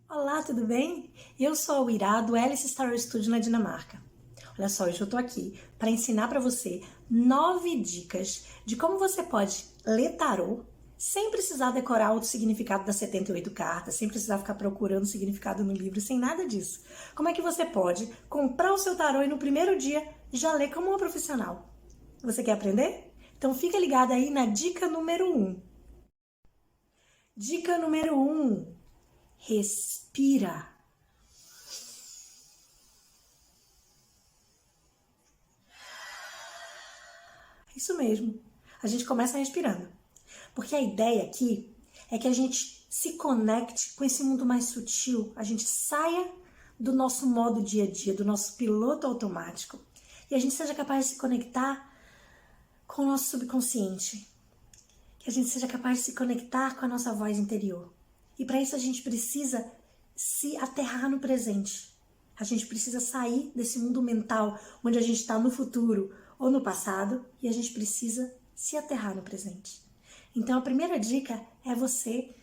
Olá, tudo bem? Eu sou a Ira do Alice Story Studio na Dinamarca. Olha só, hoje eu tô aqui para ensinar para você 9 dicas de como você pode ler tarô sem precisar decorar o significado das 78 cartas, sem precisar ficar procurando significado no livro, sem nada disso. Como é que você pode comprar o seu tarô e no primeiro dia já ler como uma profissional? Você quer aprender? Então fica ligado aí na dica número 1. Dica número 1. Respira. Isso mesmo. A gente começa respirando. Porque a ideia aqui é que a gente se conecte com esse mundo mais sutil, a gente saia do nosso modo dia a dia, do nosso piloto automático, e a gente seja capaz de se conectar com o nosso subconsciente, que a gente seja capaz de se conectar com a nossa voz interior. E para isso a gente precisa se aterrar no presente. A gente precisa sair desse mundo mental onde a gente está no futuro ou no passado e a gente precisa se aterrar no presente. Então a primeira dica é você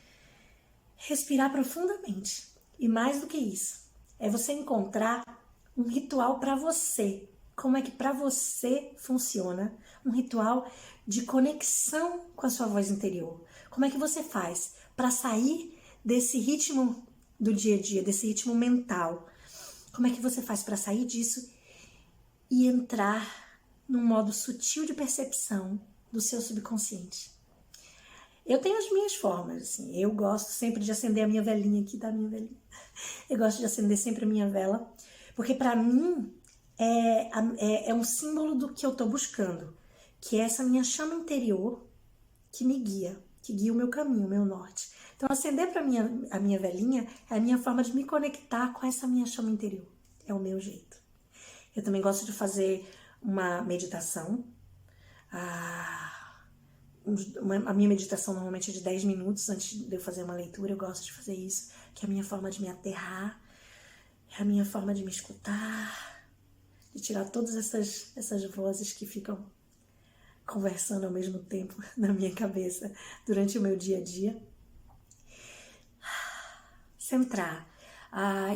respirar profundamente. E mais do que isso, é você encontrar um ritual para você. Como é que para você funciona um ritual de conexão com a sua voz interior? Como é que você faz para sair desse ritmo do dia a dia, desse ritmo mental? Como é que você faz para sair disso e entrar num modo sutil de percepção do seu subconsciente? Eu tenho as minhas formas, assim. Eu gosto sempre de acender a minha velinha aqui, da minha velinha. Eu gosto de acender sempre a minha vela, porque para mim é um símbolo do que eu tô buscando, que é essa minha chama interior que me guia, que guia o meu caminho, o meu norte. Então, acender para a minha velinha é a minha forma de me conectar com essa minha chama interior. É o meu jeito. Eu também gosto de fazer uma meditação. A minha meditação normalmente é de 10 minutos antes de eu fazer uma leitura. Eu gosto de fazer isso, que é a minha forma de me aterrar, é a minha forma de me escutar, de tirar todas essas vozes que ficam conversando ao mesmo tempo na minha cabeça durante o meu dia a dia. Centrar.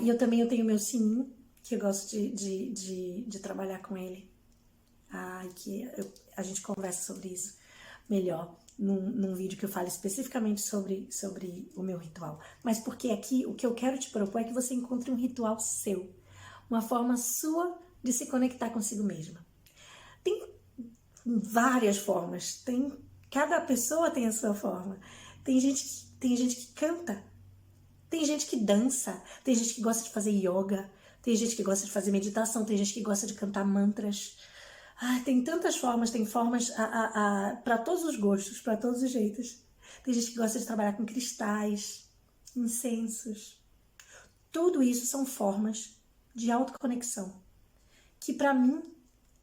E eu tenho meu sininho, que eu gosto de trabalhar com ele. A gente conversa sobre isso melhor num vídeo que eu falo especificamente sobre o meu ritual. Mas porque aqui o que eu quero te propor é que você encontre um ritual seu, uma forma sua de se conectar consigo mesma. Tem várias formas, cada pessoa tem a sua forma. Tem gente que canta, tem gente que dança, tem gente que gosta de fazer yoga, tem gente que gosta de fazer meditação, tem gente que gosta de cantar mantras. Tem tantas formas, tem formas para todos os gostos, para todos os jeitos. Tem gente que gosta de trabalhar com cristais, incensos. Tudo isso são formas de autoconexão, que para mim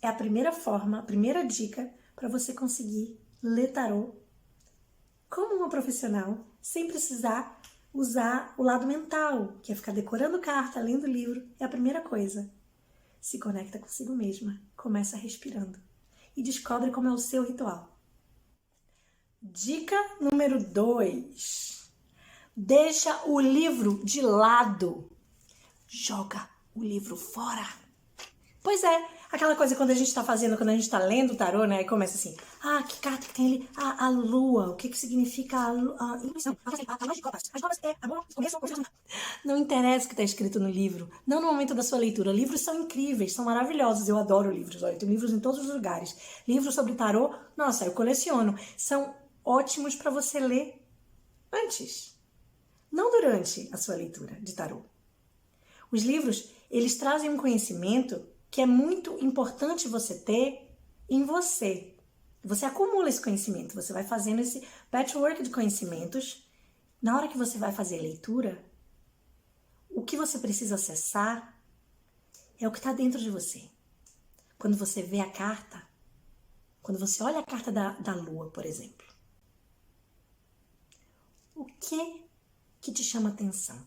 é a primeira forma, a primeira dica para você conseguir ler tarô como uma profissional, sem precisar usar o lado mental, que é ficar decorando carta, lendo livro. É a primeira coisa. Se conecta consigo mesma, começa respirando e descobre como é o seu ritual. Dica número 2. Deixa o livro de lado. Joga o livro fora. Pois é, aquela coisa quando a gente tá fazendo, quando a gente tá lendo o tarô, né? Aí começa assim, que carta que tem ali? A lua, o que que significa a lua? As copas é amor, começo, não interessa o que tá escrito no livro, não no momento da sua leitura. Livros são incríveis, são maravilhosos, eu adoro livros, olha, eu tenho livros em todos os lugares. Livros sobre tarô, nossa, eu coleciono. São ótimos para você ler antes, não durante a sua leitura de tarô. Os livros, eles trazem um conhecimento que é muito importante você ter em você. Você acumula esse conhecimento, você vai fazendo esse patchwork de conhecimentos. Na hora que você vai fazer a leitura, o que você precisa acessar é o que está dentro de você. Quando você vê a carta, quando você olha a carta da lua, por exemplo, o que te chama atenção?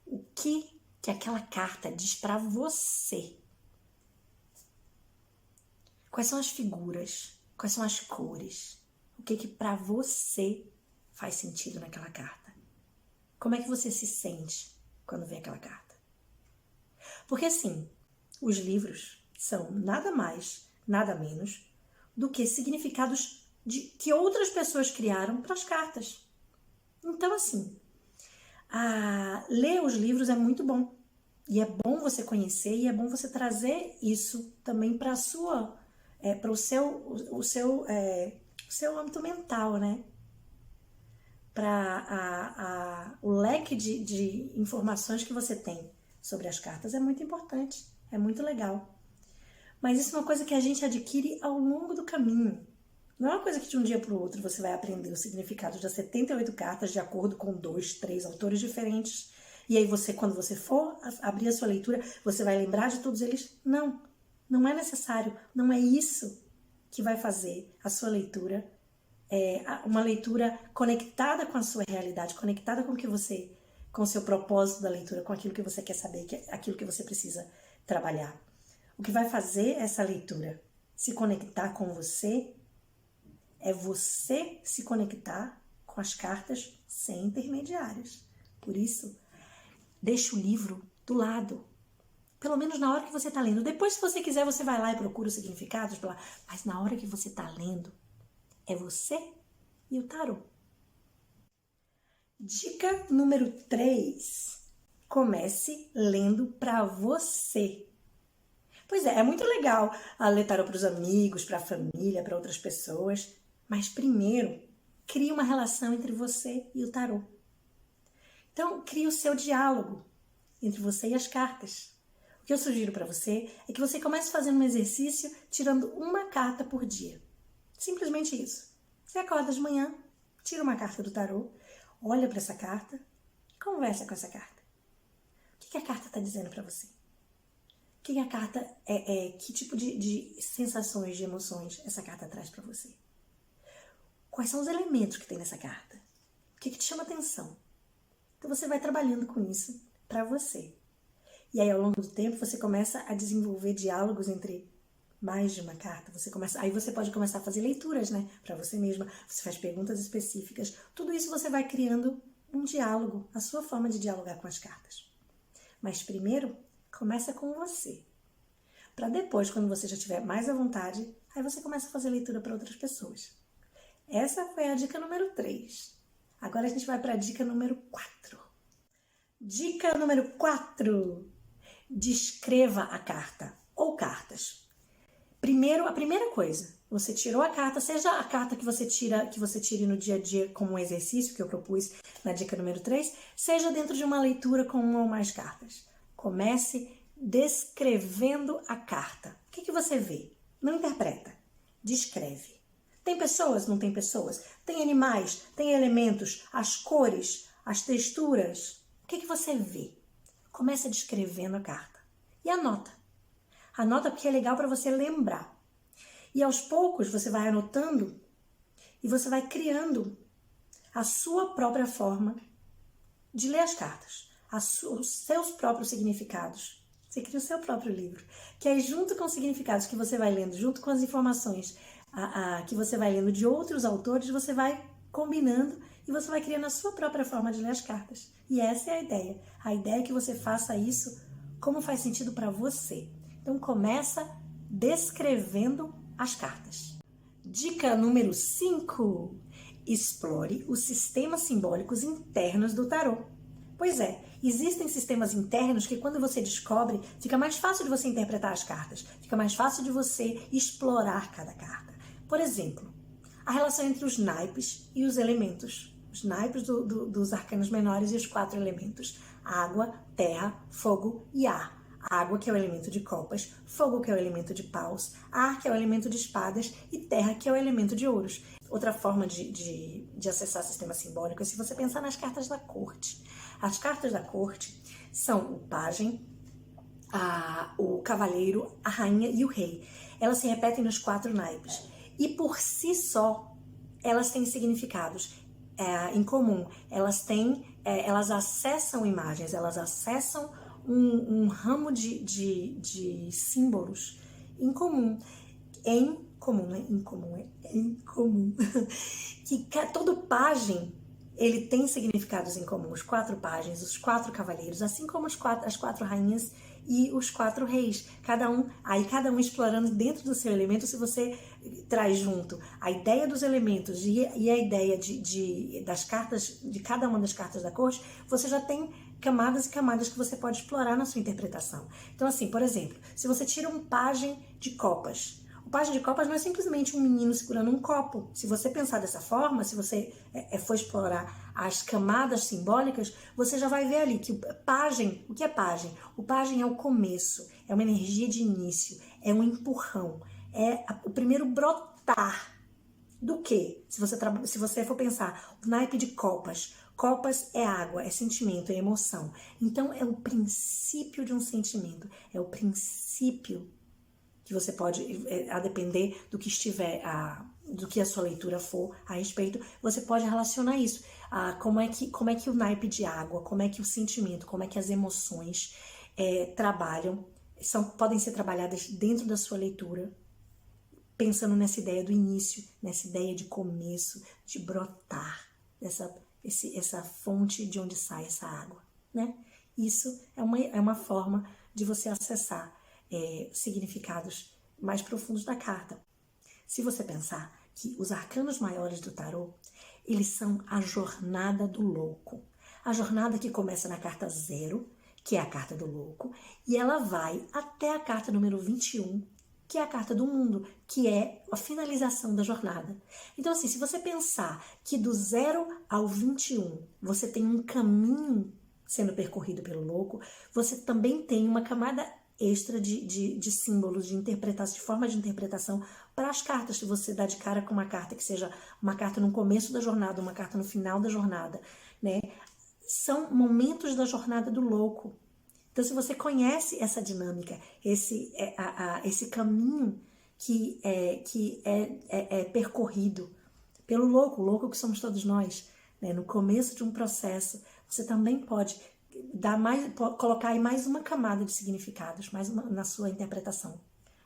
O que aquela carta diz para você? Quais são as figuras? Quais são as cores? O que para você faz sentido naquela carta? Como é que você se sente quando vê aquela carta? Porque assim, os livros são nada mais, nada menos do que significados que outras pessoas criaram para as cartas. Então, assim, ler os livros é muito bom. E é bom você conhecer e é bom você trazer isso também para para o seu âmbito mental, né? Para o leque de informações que você tem sobre as cartas é muito importante, é muito legal. Mas isso é uma coisa que a gente adquire ao longo do caminho. Não é uma coisa que de um dia para o outro você vai aprender o significado das 78 cartas de acordo com 2, 3 autores diferentes. E aí você, quando você for abrir a sua leitura, você vai lembrar de todos eles? Não, não é necessário. Não é isso que vai fazer a sua leitura uma leitura conectada com a sua realidade, conectada com o seu propósito da leitura, com aquilo que você quer saber, aquilo que você precisa trabalhar. O que vai fazer essa leitura se conectar com você é você se conectar com as cartas sem intermediários. Por isso, deixa o livro do lado. Pelo menos na hora que você está lendo. Depois, se você quiser, você vai lá e procura os significados. Mas na hora que você está lendo, é você e o tarô. Dica número 3. Comece lendo para você. Pois é muito legal ler tarô para os amigos, para a família, para outras pessoas. Mas primeiro, crie uma relação entre você e o tarô. Então, crie o seu diálogo entre você e as cartas. O que eu sugiro para você é que você comece fazendo um exercício tirando uma carta por dia. Simplesmente isso. Você acorda de manhã, tira uma carta do tarô, olha para essa carta e conversa com essa carta. O que a carta está dizendo para você? O que a carta que tipo de sensações, de emoções essa carta traz para você? Quais são os elementos que tem nessa carta? O que te chama atenção? Então você vai trabalhando com isso para você. E aí ao longo do tempo você começa a desenvolver diálogos entre mais de uma carta. Aí você pode começar a fazer leituras, né, para você mesma. Você faz perguntas específicas. Tudo isso você vai criando um diálogo, a sua forma de dialogar com as cartas. Mas primeiro, começa com você. Para depois, quando você já estiver mais à vontade, aí você começa a fazer leitura para outras pessoas. Essa foi a dica número 3. Agora a gente vai para a dica número 4. Dica número 4. Descreva a carta ou cartas. Primeiro, a primeira coisa, você tirou a carta, seja a carta que você tire no dia a dia como um exercício que eu propus na dica número 3, seja dentro de uma leitura com uma ou mais cartas. Comece descrevendo a carta. O que você vê? Não interpreta, descreve. Tem pessoas? Não tem pessoas? Tem animais? Tem elementos? As cores? As texturas? O que você vê? Comece descrevendo a carta e anota. Anota porque é legal para você lembrar. E aos poucos você vai anotando e você vai criando a sua própria forma de ler as cartas, os seus próprios significados. Você cria o seu próprio livro, que aí junto com os significados que você vai lendo, junto com as informações que você vai lendo de outros autores, você vai combinando e você vai criando a sua própria forma de ler as cartas. E essa é a ideia. A ideia é que você faça isso como faz sentido para você. Então começa descrevendo as cartas. Dica número 5. Explore os sistemas simbólicos internos do tarô. Pois é, existem sistemas internos que quando você descobre, fica mais fácil de você interpretar as cartas, fica mais fácil de você explorar cada carta. Por exemplo, a relação entre os naipes e os elementos. Os naipes dos arcanos menores e os 4 elementos. Água, terra, fogo e ar. Água, que é o elemento de copas, fogo, que é o elemento de paus, ar, que é o elemento de espadas e terra, que é o elemento de ouros. Outra forma de acessar o sistema simbólico é se você pensar nas cartas da corte. As cartas da corte são o pajem, o cavaleiro, a rainha e o rei. Elas se repetem nos 4 naipes. E por si só, elas têm significados em comum. Elas acessam imagens, elas acessam um ramo de símbolos em comum. Em comum. Que todo pajem ele tem significados em comum, os 4 pajens, os 4 cavaleiros, assim como as 4 rainhas e os 4 reis. Cada um explorando dentro do seu elemento. Se você traz junto a ideia dos elementos e a ideia das cartas, de cada uma das cartas da corte, você já tem camadas e camadas que você pode explorar na sua interpretação. Então, assim, por exemplo, se você tira um pajem de copas, o pajem de copas não é simplesmente um menino segurando um copo. Se você pensar dessa forma, se você for explorar as camadas simbólicas, você já vai ver ali que o que é pajem? O pajem é o começo, é uma energia de início, é um empurrão, é o primeiro brotar do quê? Se você for pensar, o naipe de copas. Copas é água, é sentimento, é emoção. Então, é o princípio de um sentimento, é o princípio que você pode, a depender do que do que a sua leitura for a respeito, você pode relacionar isso. Como é que o naipe de água, como é que o sentimento, como é que as emoções trabalham, podem ser trabalhadas dentro da sua leitura, pensando nessa ideia do início, nessa ideia de começo, de brotar, essa fonte de onde sai essa água, né? Isso é uma forma de você acessar significados mais profundos da carta. Se você pensar que os arcanos maiores do tarô, eles são a jornada do louco. A jornada que começa na carta 0, que é a carta do louco, e ela vai até a carta número 21, que é a carta do mundo, que é a finalização da jornada. Então, assim, se você pensar que do 0 ao 21 você tem um caminho sendo percorrido pelo louco, você também tem uma camada extra de símbolos, de interpretação, de forma de interpretação para as cartas. Se você dá de cara com uma carta que seja uma carta no começo da jornada, uma carta no final da jornada, né? São momentos da jornada do louco. Então, se você conhece essa dinâmica, esse caminho que é percorrido pelo louco, o louco que somos todos nós, né? No começo de um processo, você também pode colocar aí mais uma camada de significados, na sua interpretação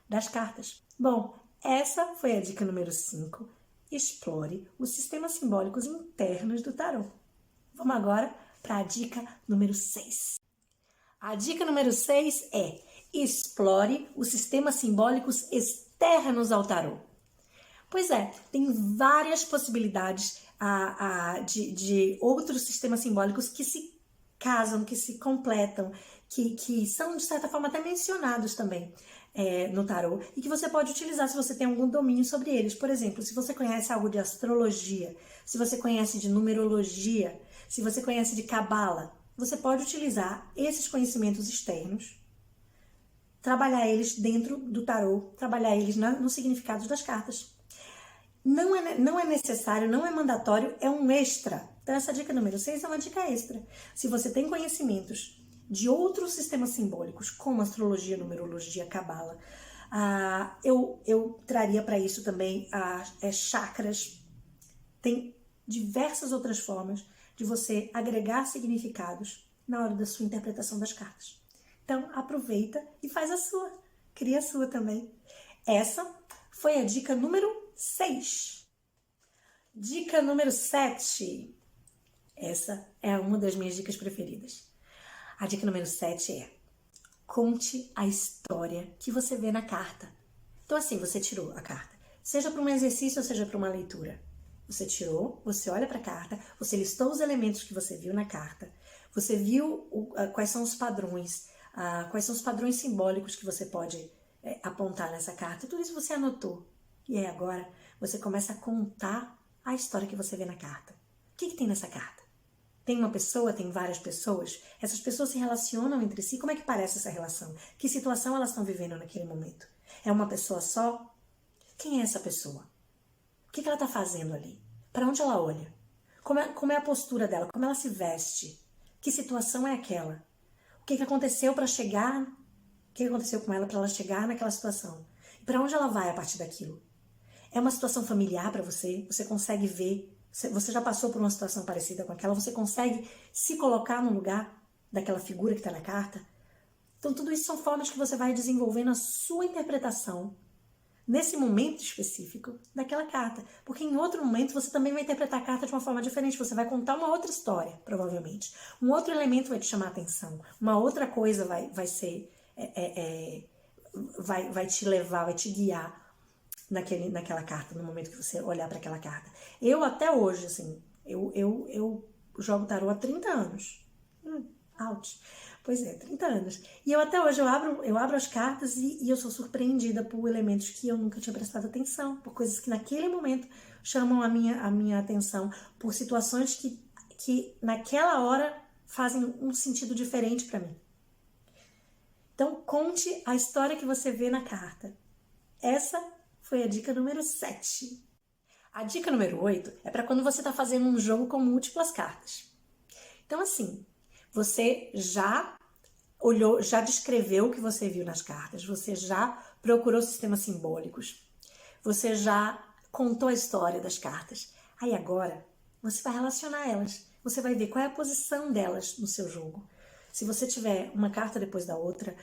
das cartas. Bom, essa foi a dica número 5. Explore os sistemas simbólicos internos do tarô. Vamos agora para a dica número 6. A dica número 6 é: explore os sistemas simbólicos externos ao tarô. Pois é, tem várias possibilidades de outros sistemas simbólicos que se casam, que se completam, que são, de certa forma, até mencionados também no tarô, e que você pode utilizar se você tem algum domínio sobre eles. Por exemplo, se você conhece algo de astrologia, se você conhece de numerologia, se você conhece de cabala, você pode utilizar esses conhecimentos externos, trabalhar eles dentro do tarô, trabalhar eles nos significados das cartas. Não é necessário, não é mandatório, é um extra. Então, essa dica número 6 é uma dica extra. Se você tem conhecimentos de outros sistemas simbólicos, como astrologia, numerologia, cabala, eu traria para isso também chakras. Tem diversas outras formas de você agregar significados na hora da sua interpretação das cartas. Então, aproveita e faz a sua. Cria a sua também. Essa foi a dica número 6. Dica número 7. Essa é uma das minhas dicas preferidas. A dica número 7 é: conte a história que você vê na carta. Então, assim, você tirou a carta, seja para um exercício ou seja para uma leitura. Você tirou, você olha para a carta, você listou os elementos que você viu na carta, você viu quais são os padrões, quais são os padrões simbólicos que você pode apontar nessa carta. Tudo isso você anotou. E aí agora você começa a contar a história que você vê na carta. O que tem nessa carta? Tem uma pessoa, tem várias pessoas? Essas pessoas se relacionam entre si? Como é que parece essa relação? Que situação elas estão vivendo naquele momento? É uma pessoa só? Quem é essa pessoa? O que ela está fazendo ali? Para onde ela olha? Como é a postura dela? Como ela se veste? Que situação é aquela? O que aconteceu para chegar? O que aconteceu com ela para ela chegar naquela situação? E para onde ela vai a partir daquilo? É uma situação familiar para você? Você consegue ver? Você já passou por uma situação parecida com aquela? Você consegue se colocar no lugar daquela figura que está na carta? Então, tudo isso são formas que você vai desenvolvendo a sua interpretação nesse momento específico daquela carta. Porque em outro momento você também vai interpretar a carta de uma forma diferente. Você vai contar uma outra história, provavelmente. Um outro elemento vai te chamar a atenção. Uma outra coisa vai ser... vai te levar, vai te guiar naquela carta, no momento que você olhar para aquela carta. Eu até hoje, assim, eu jogo tarô há 30 anos. Ouch. Pois é, 30 anos. E eu até hoje, eu abro as cartas e eu sou surpreendida por elementos que eu nunca tinha prestado atenção, por coisas que naquele momento chamam a minha atenção, por situações que naquela hora fazem um sentido diferente para mim. Então, conte a história que você vê na carta. Essa foi a dica número 7. A dica número 8 é para quando você está fazendo um jogo com múltiplas cartas. Então, assim, você já olhou, já descreveu o que você viu nas cartas, você já procurou sistemas simbólicos, você já contou a história das cartas. Aí agora, você vai relacionar elas. Você vai ver qual é a posição delas no seu jogo. Se você tiver uma carta depois da outra,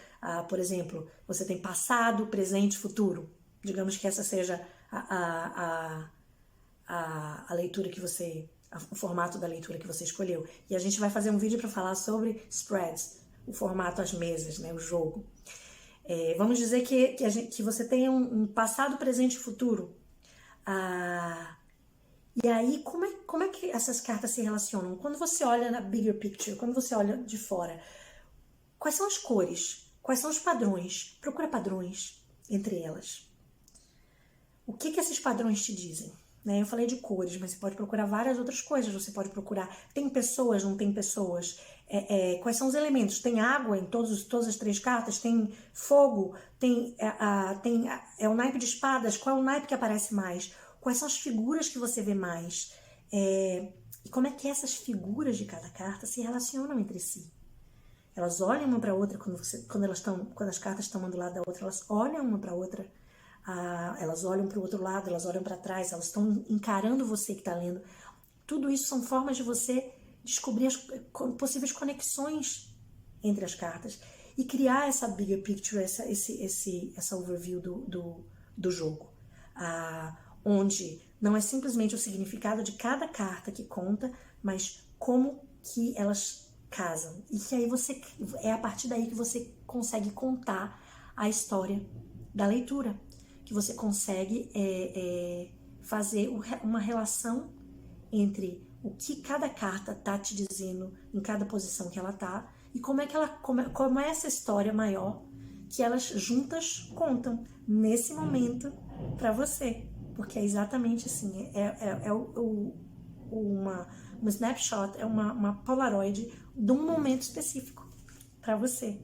por exemplo, você tem passado, presente, futuro. Digamos que essa seja a leitura que você... o formato da leitura que você escolheu. E a gente vai fazer um vídeo para falar sobre spreads, o formato, as mesas, né, o jogo. Vamos dizer que você tenha um passado, presente e futuro. E aí, como é que essas cartas se relacionam? Quando você olha na bigger picture, quando você olha de fora, quais são as cores? Quais são os padrões? Procura padrões entre elas. O que esses padrões te dizem? Eu falei de cores, mas você pode procurar várias outras coisas. Você pode procurar, tem pessoas, não tem pessoas? Quais são os elementos? Tem água em todas as 3 cartas? Tem fogo? Tem o naipe de espadas? Qual é o naipe que aparece mais? Quais são as figuras que você vê mais? E como é que essas figuras de cada carta se relacionam entre si? Elas olham uma para a outra quando as cartas estão uma do lado da outra, elas olham uma para a outra. Elas olham para o outro lado, elas olham para trás, elas estão encarando você que está lendo. Tudo isso são formas de você descobrir as possíveis conexões entre as cartas e criar essa bigger picture, essa overview do jogo. Onde não é simplesmente o significado de cada carta que conta, mas como que elas casam. E que aí é a partir daí que você consegue contar a história da leitura. Que você consegue fazer uma relação entre o que cada carta está te dizendo em cada posição que ela está e como é essa história maior que elas juntas contam nesse momento para você. Porque é exatamente assim, uma snapshot, é uma Polaroid de um momento específico para você.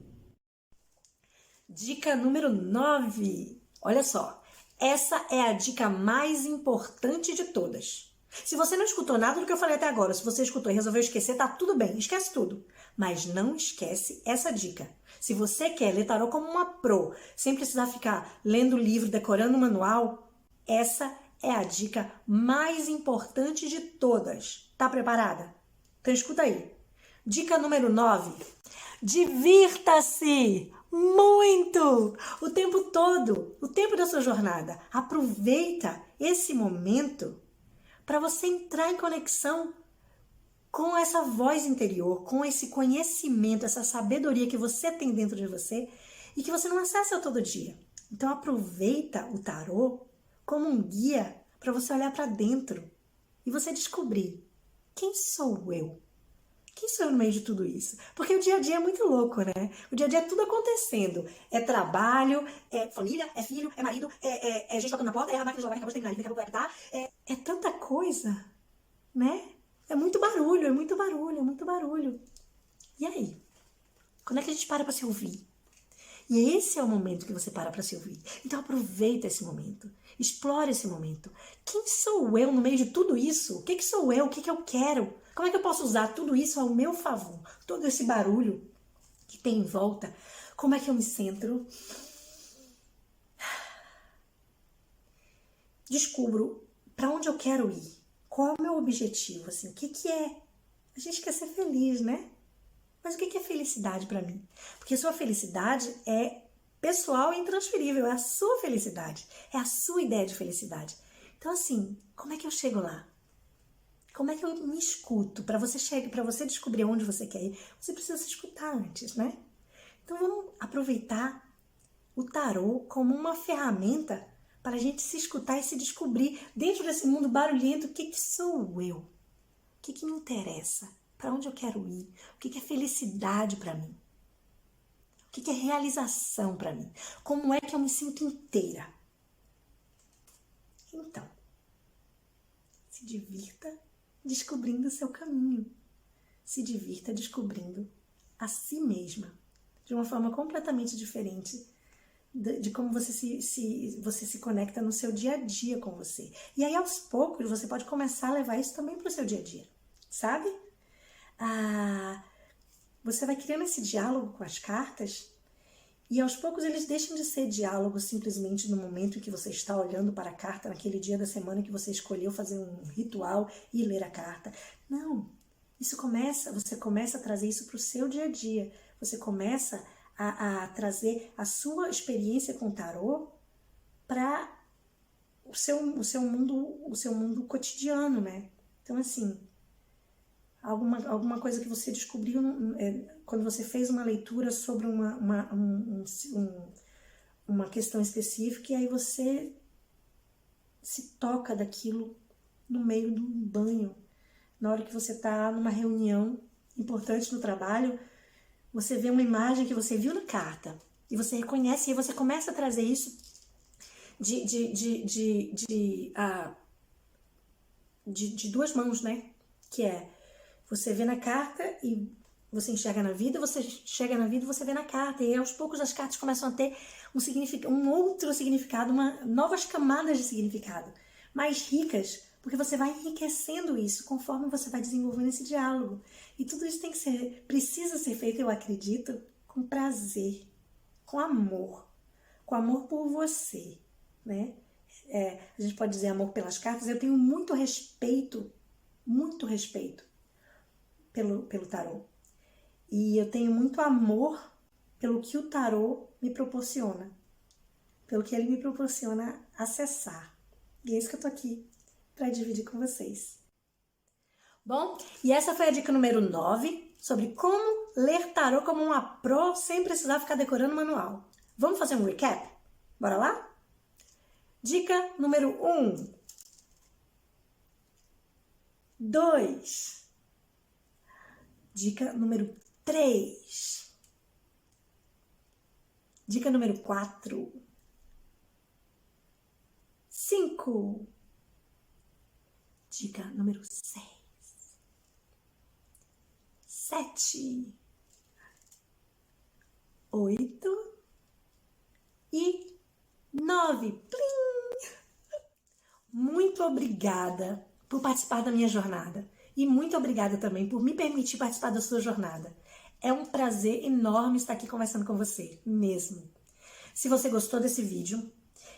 Dica número 9. Olha só, essa é a dica mais importante de todas. Se você não escutou nada do que eu falei até agora, se você escutou e resolveu esquecer, tá tudo bem, esquece tudo. Mas não esquece essa dica. Se você quer ler tarô como uma pro, sem precisar ficar lendo livro, decorando o manual, essa é a dica mais importante de todas. Tá preparada? Então escuta aí. Dica número 9. Divirta-se muito! O tempo todo, o tempo da sua jornada. Aproveita esse momento para você entrar em conexão com essa voz interior, com esse conhecimento, essa sabedoria que você tem dentro de você e que você não acessa todo dia. Então aproveita o tarô como um guia para você olhar para dentro e você descobrir quem sou eu? Quem sou eu no meio de tudo isso? Porque o dia a dia é muito louco, né? O dia a dia é tudo acontecendo. É trabalho, é família, é filho, é marido, é gente tocando na porta, é a máquina de lavar que acabou de terminar, daqui a pouco vai apitar. É tanta coisa, né? É muito barulho, é muito barulho, é muito barulho. E aí? Quando é que a gente para se ouvir? E esse é o momento que você para se ouvir. Então aproveita esse momento. Explore esse momento. Quem sou eu no meio de tudo isso? O que sou eu? O que eu quero? Como é que eu posso usar tudo isso ao meu favor? Todo esse barulho que tem em volta. Como é que eu me centro? Descubro para onde eu quero ir. Qual é o meu objetivo? Assim, o que é? A gente quer ser feliz, né? Mas o que é felicidade para mim? Porque sua felicidade é pessoal e intransferível, é a sua felicidade, é a sua ideia de felicidade. Então assim, como é que eu chego lá? Como é que eu me escuto? Para você descobrir onde você quer ir, você precisa se escutar antes, né? Então vamos aproveitar o tarô como uma ferramenta para a gente se escutar e se descobrir dentro desse mundo barulhento, o que sou eu? O que me interessa? Para onde eu quero ir? O que é felicidade para mim? O que é realização para mim? Como é que eu me sinto inteira? Então, se divirta descobrindo o seu caminho. Se divirta descobrindo a si mesma, de uma forma completamente diferente de como você se conecta no seu dia a dia com você. E aí, aos poucos, você pode começar a levar isso também para o seu dia a dia, sabe? Você vai criando esse diálogo com as cartas e aos poucos eles deixam de ser diálogo simplesmente no momento em que você está olhando para a carta, naquele dia da semana que você escolheu fazer um ritual e ler a carta. Não, você começa a trazer isso para o seu dia a dia. Você começa a trazer a sua experiência com o tarô para o seu mundo cotidiano, né? Então, assim, alguma coisa que você descobriu quando você fez uma leitura sobre uma questão específica, e aí você se toca daquilo no meio do banho, na hora que você está numa reunião importante no trabalho, você vê uma imagem que você viu na carta e você reconhece, e aí você começa a trazer isso de duas mãos, né? Que é, você vê na carta e você enxerga na vida, você chega na vida e você vê na carta. E aos poucos as cartas começam a ter um outro significado, novas camadas de significado, mais ricas, porque você vai enriquecendo isso conforme você vai desenvolvendo esse diálogo. E tudo isso precisa ser feito, eu acredito, com prazer, com amor por você, né? A gente pode dizer amor pelas cartas. Eu tenho muito respeito pelo tarô. E eu tenho muito amor pelo que o tarô me proporciona, pelo que ele me proporciona acessar. E é isso que eu tô aqui para dividir com vocês. Bom, e essa foi a dica número 9, sobre como ler tarô como uma pro sem precisar ficar decorando o manual. Vamos fazer um recap? Bora lá? Dica número 1. 2. Dica número 3. Dica número 4. 5. Dica número 6. 7. 8. E 9. Plim! Muito obrigada por participar da minha jornada. E muito obrigada também por me permitir participar da sua jornada. É um prazer enorme estar aqui conversando com você, mesmo. Se você gostou desse vídeo,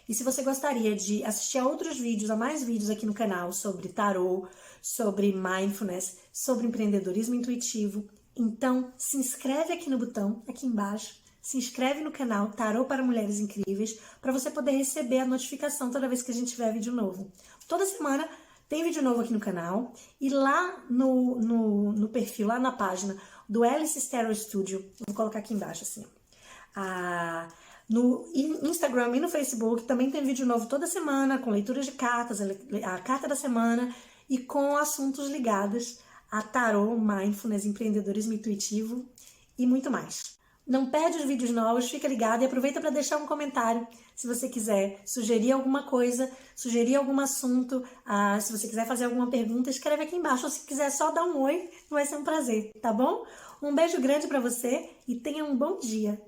e se você gostaria de assistir a outros vídeos, a mais vídeos aqui no canal sobre tarô, sobre mindfulness, sobre empreendedorismo intuitivo, então se inscreve aqui no botão, aqui embaixo, se inscreve no canal Tarô para Mulheres Incríveis, para você poder receber a notificação toda vez que a gente tiver vídeo novo. Toda semana tem vídeo novo aqui no canal, e lá no perfil, lá na página do Alice Tarot Studio, vou colocar aqui embaixo assim, no Instagram e no Facebook também tem vídeo novo toda semana, com leituras de cartas, a carta da semana, e com assuntos ligados a tarô, mindfulness, empreendedorismo intuitivo e muito mais. Não perde os vídeos novos, fica ligado e aproveita para deixar um comentário se você quiser sugerir alguma coisa, sugerir algum assunto, se você quiser fazer alguma pergunta, escreve aqui embaixo, ou se quiser só dar um oi, vai ser um prazer, tá bom? Um beijo grande para você e tenha um bom dia!